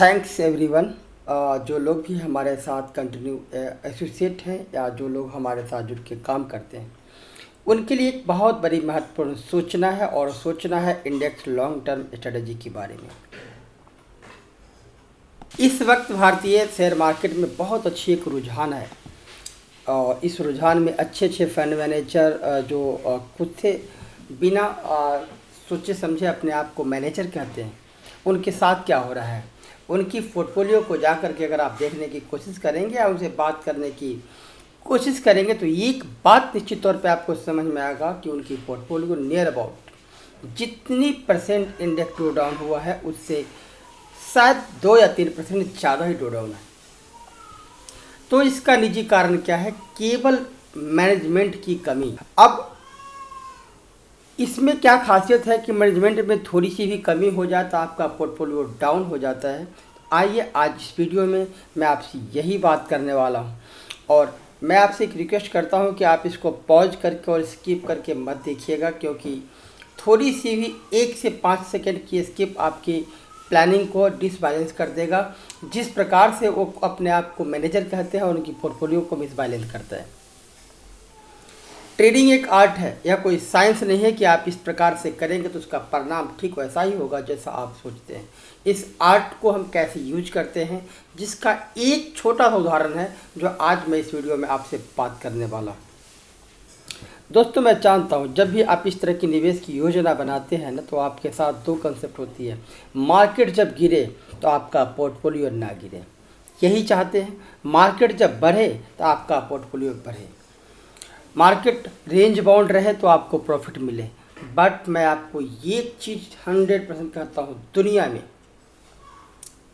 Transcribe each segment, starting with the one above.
Thanks everyone. जो लोग भी हमारे साथ कंटिन्यू एसोसिएट हैं या जो लोग हमारे साथ जुड़ के काम करते हैं, उनके लिए एक बहुत बड़ी महत्वपूर्ण सूचना है और सूचना है इंडेक्स लॉन्ग टर्म स्ट्रेटजी के बारे में। इस वक्त भारतीय शेयर मार्केट में बहुत अच्छी एक रुझान है और इस रुझान में अच्छे फंड मैनेजर जो खुद से बिना सोचे समझे अपने आप को मैनेजर कहते हैं, उनके साथ क्या हो रहा है, उनकी पोर्टफोलियो को जा कर के अगर आप देखने की कोशिश करेंगे या उनसे बात करने की कोशिश करेंगे तो एक बात निश्चित तौर पे आपको समझ में आएगा कि उनकी पोर्टफोलियो नियर अबाउट जितनी परसेंट इंडेक्स ड्रो डाउन हुआ है उससे शायद 2 या 3% ज़्यादा ही ड्रो डाउन है। तो इसका निजी कारण क्या है? केवल मैनेजमेंट की कमी। अब इसमें क्या खासियत है कि मैनेजमेंट में थोड़ी सी भी कमी हो जाए तो आपका पोर्टफोलियो डाउन हो जाता है। आइए आज इस वीडियो में मैं आपसे यही बात करने वाला हूं और मैं आपसे एक रिक्वेस्ट करता हूं कि आप इसको पॉज करके और स्किप करके मत देखिएगा, क्योंकि थोड़ी सी भी 1 से 5 सेकंड की स्किप आपकी प्लानिंग को डिसबैलेंस कर देगा। जिस प्रकार से वो अपने आप को मैनेजर कहते हैं उनकी पोर्टफोलियो को मिसबैलेंस करता है। ट्रेडिंग एक आर्ट है, यह कोई साइंस नहीं है कि आप इस प्रकार से करेंगे तो उसका परिणाम ठीक वैसा ही होगा जैसा आप सोचते हैं। इस आर्ट को हम कैसे यूज करते हैं, जिसका एक छोटा सा उदाहरण है जो आज मैं इस वीडियो में आपसे बात करने वाला हूँ। दोस्तों, मैं जानता हूँ जब भी आप इस तरह की निवेश की योजना बनाते हैं ना, तो आपके साथ 2 कंसेप्ट होती है। मार्केट जब गिरे तो आपका पोर्टफोलियो ना गिरे, यही चाहते हैं। मार्केट जब बढ़े तो आपका पोर्टफोलियो बढ़े। मार्केट रेंज बाउंड रहे तो आपको प्रॉफिट मिले। बट मैं आपको ये चीज़ 100% कहता हूँ, दुनिया में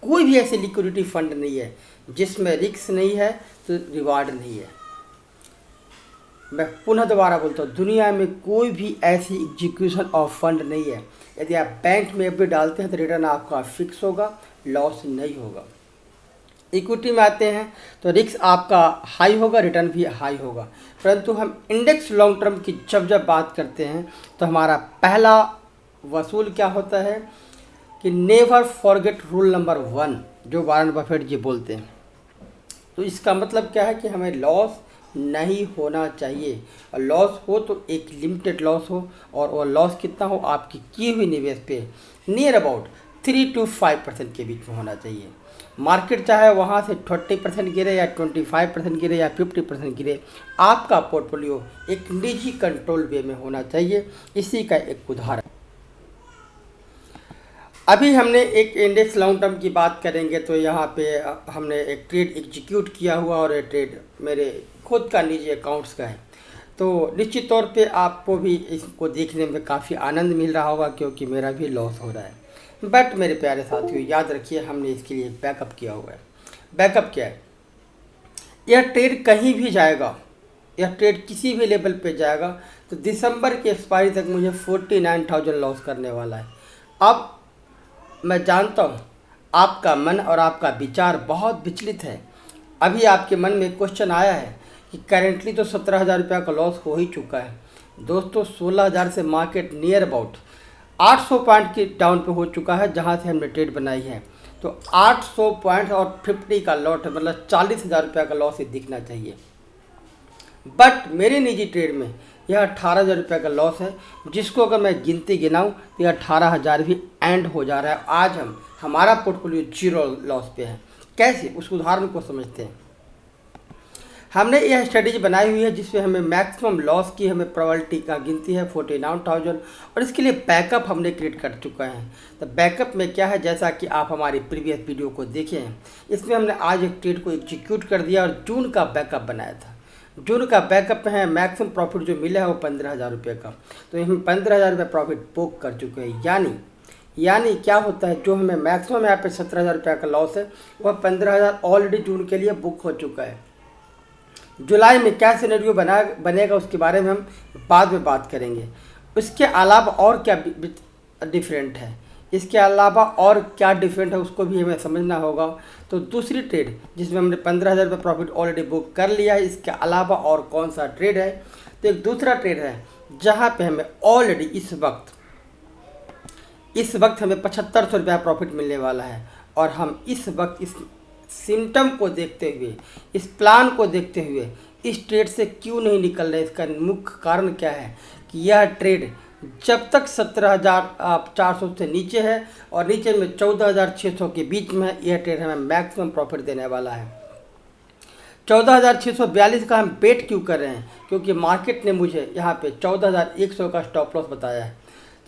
कोई भी ऐसे लिक्विडिटी फंड नहीं है जिसमें रिस्क नहीं है तो रिवार्ड नहीं है। मैं पुनः दोबारा बोलता हूँ, दुनिया में कोई भी ऐसी एग्जीक्यूशन ऑफ फंड नहीं है। यदि आप बैंक में भी डालते हैं तो रिटर्न आपका फिक्स होगा, लॉस नहीं होगा। इक्विटी में आते हैं तो रिस्क आपका हाई होगा, रिटर्न भी हाई होगा। परंतु हम इंडेक्स लॉन्ग टर्म की जब बात करते हैं तो हमारा पहला वसूल क्या होता है कि नेवर फॉरगेट रूल नंबर 1, जो वॉरेन बफेट जी बोलते हैं। तो इसका मतलब क्या है कि हमें लॉस नहीं होना चाहिए, और लॉस हो तो एक लिमिटेड लॉस हो, और वो लॉस कितना हो, आपकी की हुई निवेश पे नियर अबाउट 3 to 5% के बीच में होना चाहिए। मार्केट चाहे वहाँ से 20% गिरे या 25% गिरे या 50% गिरे, आपका पोर्टफोलियो एक निजी कंट्रोल वे में होना चाहिए। इसी का एक उदाहरण, अभी हमने एक इंडेक्स लॉन्ग टर्म की बात करेंगे तो यहाँ पे हमने एक ट्रेड एग्जीक्यूट किया हुआ और ये ट्रेड मेरे खुद का निजी अकाउंट्स का है। तो निश्चित तौर पे आपको भी इसको देखने में काफ़ी आनंद मिल रहा होगा, क्योंकि मेरा भी लॉस हो रहा है। बट मेरे प्यारे साथियों, याद रखिए हमने इसके लिए बैकअप किया हुआ है। बैकअप क्या है? यह ट्रेड कहीं भी जाएगा, यह ट्रेड किसी भी लेवल पे जाएगा तो दिसंबर की एक्सपायरी तक मुझे 49,000 लॉस करने वाला है। अब मैं जानता हूँ आपका मन और आपका विचार बहुत विचलित है। अभी आपके मन में क्वेश्चन आया है कि करेंटली तो 17,000 रुपये का लॉस हो ही चुका है। दोस्तों, 16,000 से मार्केट नियर अबाउट 800 पॉइंट की डाउन पे हो चुका है, जहाँ से हमने ट्रेड बनाई है। तो 800 पॉइंट और 50 का लॉट है, मतलब 40,000 रुपये का लॉस ही दिखना चाहिए। बट मेरे निजी ट्रेड में यह 18,000 रुपये का लॉस है, जिसको अगर मैं गिनती गिनाऊँ तो यह 18,000 भी एंड हो जा रहा है। आज हमारा पोर्टफोलियो 0 लॉस पे है। कैसे? उस उदाहरण को समझते हैं। हमने यह स्ट्रेटेजी बनाई हुई है जिसमें हमें मैक्सिमम लॉस की हमें प्रोबेबिलिटी का गिनती है 49,000, और इसके लिए बैकअप हमने क्रिएट कर चुका है। तो बैकअप में क्या है, जैसा कि आप हमारी प्रीवियस वीडियो को देखे हैं, इसमें हमने आज एक ट्रेड को एग्जीक्यूट कर दिया और जून का बैकअप बनाया था। जून का बैकअप है, मैक्सिमम प्रॉफिट जो मिला है वो 15,000 रुपये का। तो हम 15,000 रुपये प्रॉफिट बुक कर चुके हैं। यानी क्या होता है, जो हमें मैक्सिमम यहाँ पे 17,000 रुपये का लॉस है, वह 15,000 ऑलरेडी जून के लिए बुक हो चुका है। जुलाई में क्या सिनेरियो बनेगा उसके बारे में हम बाद में बात करेंगे। उसके अलावा और क्या डिफरेंट है, इसके अलावा और क्या डिफरेंट है उसको भी हमें समझना होगा। तो दूसरी ट्रेड जिसमें हमने 15,000 रुपये प्रॉफिट ऑलरेडी बुक कर लिया है, इसके अलावा और कौन सा ट्रेड है? तो एक दूसरा ट्रेड है जहाँ पे हमें ऑलरेडी इस वक्त हमें 7,500 रुपया प्रॉफिट मिलने वाला है। और हम इस वक्त इस सिम्टम को देखते हुए, इस प्लान को देखते हुए इस ट्रेड से क्यों नहीं निकल रहे? इसका मुख्य कारण क्या है कि यह ट्रेड जब तक 17,400 से नीचे है और नीचे में 14,600 के बीच में है, यह ट्रेड हमें मैक्सिमम प्रॉफिट देने वाला है। 14,642 का हम बेट क्यों कर रहे हैं? क्योंकि मार्केट ने मुझे यहाँ पे 14,100 का स्टॉप लॉस बताया है।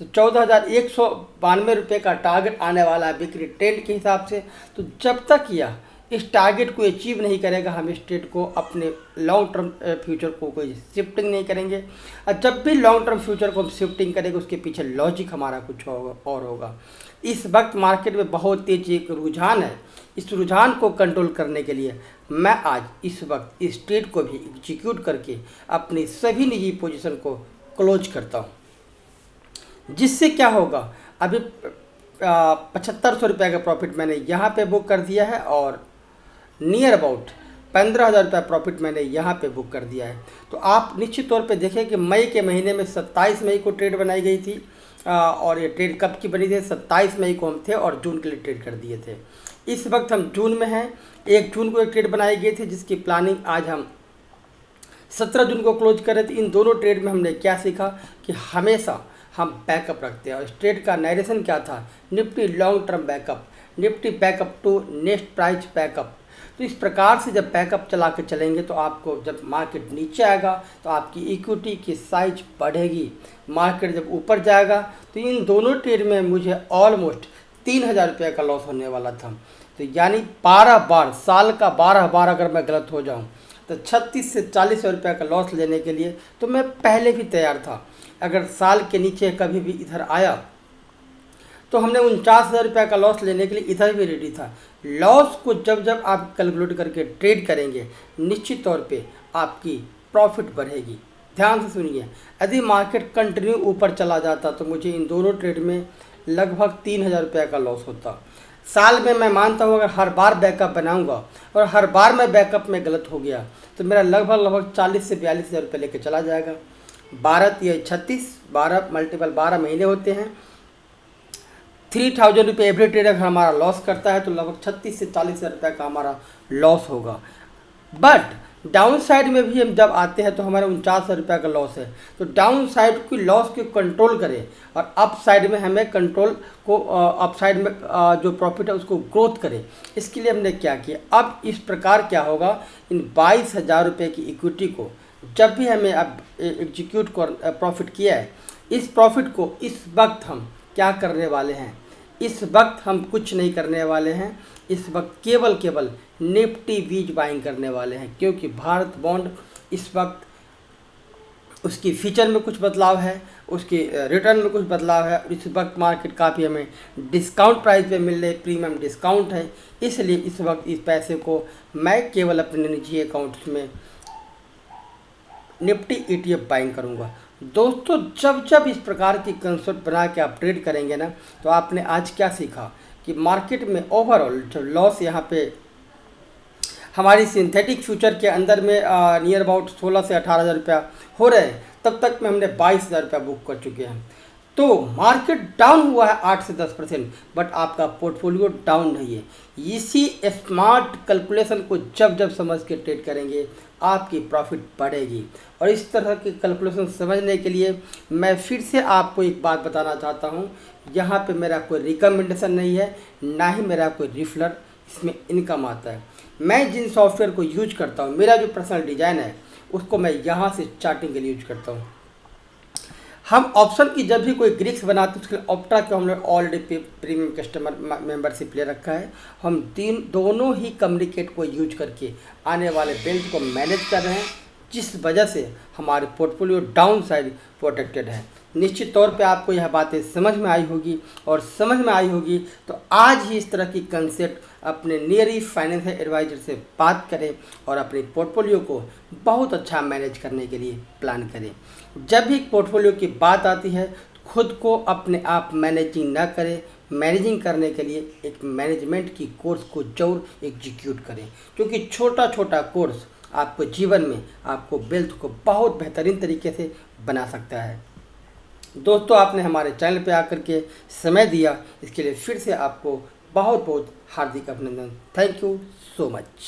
तो 14,192 रुपये का टारगेट आने वाला है बिक्री ट्रेंड के हिसाब से। तो जब तक यह इस टारगेट को अचीव नहीं करेगा, हम इस ट्रेड को अपने लॉन्ग टर्म फ्यूचर को कोई शिफ्टिंग नहीं करेंगे। और जब भी लॉन्ग टर्म फ्यूचर को हम शिफ्टिंग करेंगे, उसके पीछे लॉजिक हमारा कुछ और होगा। इस वक्त मार्केट में बहुत तेज एक रुझान है। इस रुझान को कंट्रोल करने के लिए मैं आज इस वक्त इस ट्रेड को भी एग्जीक्यूट करके अपनी सभी निजी पोजीशन को क्लोज करता हूँ। जिससे क्या होगा, अभी 7,500 रुपये का प्रॉफिट मैंने यहाँ पे बुक कर दिया है और नियर अबाउट 15,000 रुपये प्रॉफिट मैंने यहाँ पे बुक कर दिया है। तो आप निश्चित तौर पे देखें कि मई के महीने में 27 मई को ट्रेड बनाई गई थी और ये ट्रेड कब की बनी थी? 27 मई को हम थे और जून के लिए ट्रेड कर दिए थे। इस वक्त हम जून में हैं। 1 जून को एक ट्रेड बनाई गई थी जिसकी प्लानिंग आज हम 17 जून को क्लोज कर रहे थे। इन दोनों ट्रेड में हमने क्या सीखा कि हमेशा हम बैकअप रखते हैं। और इस ट्रेड का नरेशन क्या था? Nifty long term backup, Nifty backup to next price backup. तो इस प्रकार से जब बैकअप चला के चलेंगे तो आपको जब मार्केट नीचे आएगा तो आपकी इक्विटी की साइज बढ़ेगी। मार्केट जब ऊपर जाएगा तो इन दोनों ट्रेड में मुझे ऑलमोस्ट 3,000 रुपये का लॉस होने वाला था। तो यानी 12 बार, साल का 12 बार अगर मैं गलत हो जाऊं तो 36 से 40 रुपये का लॉस लेने के लिए तो मैं पहले भी तैयार था। अगर साल के नीचे कभी भी इधर आया तो हमने 49,000 रुपये का लॉस लेने के लिए इधर भी रेडी था। लॉस को जब जब आप कैलकुलेट करके ट्रेड करेंगे, निश्चित तौर पे आपकी प्रॉफिट बढ़ेगी। ध्यान से सुनिए, यदि मार्केट कंटिन्यू ऊपर चला जाता तो मुझे इन दोनों ट्रेड में लगभग 3,000 रुपये का लॉस होता। साल में मैं मानता हूँ अगर हर बार बैकअप बनाऊँगा और हर बार मैं बैकअप में गलत हो गया तो मेरा लगभग 40 से 42,000 रुपये लेके चला जाएगा। 12 या 36, 12 मल्टीपल 12 महीने होते हैं। 3,000 रुपये एवरी ट्रेड अगर हमारा लॉस करता है तो लगभग 36 से 40,000 रुपये का हमारा लॉस होगा। बट डाउन साइड में भी हम जब आते हैं तो हमारा 49,000 रुपये का लॉस है। तो डाउन साइड की लॉस को कंट्रोल करें और अप साइड में हमें कंट्रोल को अप साइड में जो प्रॉफिट है उसको ग्रोथ करें। इसके लिए हमने क्या किया, अब इस प्रकार क्या होगा, इन 22,000 रुपये की इक्विटी को जब भी हमें अब एग्जीक्यूट प्रॉफिट किया है, इस प्रॉफिट को इस वक्त हम क्या करने वाले हैं? इस वक्त हम कुछ नहीं करने वाले हैं। इस वक्त केवल निफ्टी बीज बाइंग करने वाले हैं, क्योंकि भारत बॉन्ड इस वक्त उसकी फीचर में कुछ बदलाव है, उसके रिटर्न में कुछ बदलाव है। इस वक्त मार्केट काफ़ी हमें डिस्काउंट प्राइस पे मिल रही, प्रीमियम डिस्काउंट है। इसलिए इस वक्त इस पैसे को मैं केवल अपने निजी अकाउंट्स में निफ्टी ETF बाइंग करूँगा। दोस्तों, जब इस प्रकार की कंसेप्ट बना के आप ट्रेड करेंगे ना, तो आपने आज क्या सीखा कि मार्केट में ओवरऑल जब लॉस यहाँ पे हमारी सिंथेटिक फ्यूचर के अंदर में नियर अबाउट 16 से 18,000 रुपया हो रहे हैं, तब तक में हमने 22,000 रुपया बुक कर चुके हैं। तो मार्केट डाउन हुआ है 8 से 10%, बट आपका पोर्टफोलियो डाउन नहीं है। इसी स्मार्ट कैलकुलेशन को जब समझ के ट्रेड करेंगे, आपकी प्रॉफिट बढ़ेगी। और इस तरह की कैलकुलेशन समझने के लिए मैं फिर से आपको एक बात बताना चाहता हूँ। यहाँ पे मेरा कोई रिकमेंडेशन नहीं है, ना ही मेरा कोई रिफलर इसमें इनकम आता है। मैं जिन सॉफ्टवेयर को यूज करता हूँ, मेरा जो पर्सनल डिज़ाइन है उसको मैं यहाँ से चार्टिंग के लिए यूज करता हूँ। हम ऑप्शन की जब भी कोई ग्रिक्स बनाते हैं उसके लिए ऑप्टा को हमने ऑलरेडी प्रीमियम कस्टमर मेंबरशिप ले रखा है। हम दोनों ही कम्युनिकेट को यूज करके आने वाले बेल्ट को मैनेज कर रहे हैं, जिस वजह से हमारे पोर्टफोलियो डाउन साइड प्रोटेक्टेड है। निश्चित तौर पे आपको यह बातें समझ में आई होगी, और समझ में आई होगी तो आज ही इस तरह की कंसेप्ट अपने नियरी फाइनेंशियल एडवाइजर से बात करें और अपने पोर्टफोलियो को बहुत अच्छा मैनेज करने के लिए प्लान करें। जब भी पोर्टफोलियो की बात आती है, खुद को अपने आप मैनेजिंग ना करें, मैनेजिंग करने के लिए एक मैनेजमेंट की कोर्स को जरूर एग्जीक्यूट करें, क्योंकि छोटा छोटा कोर्स आपको जीवन में आपको वेल्थ को बहुत बेहतरीन तरीके से बना सकता है। दोस्तों, आपने हमारे चैनल पे आकर के समय दिया, इसके लिए फिर से आपको बहुत बहुत हार्दिक अभिनंदन। Thank you so much.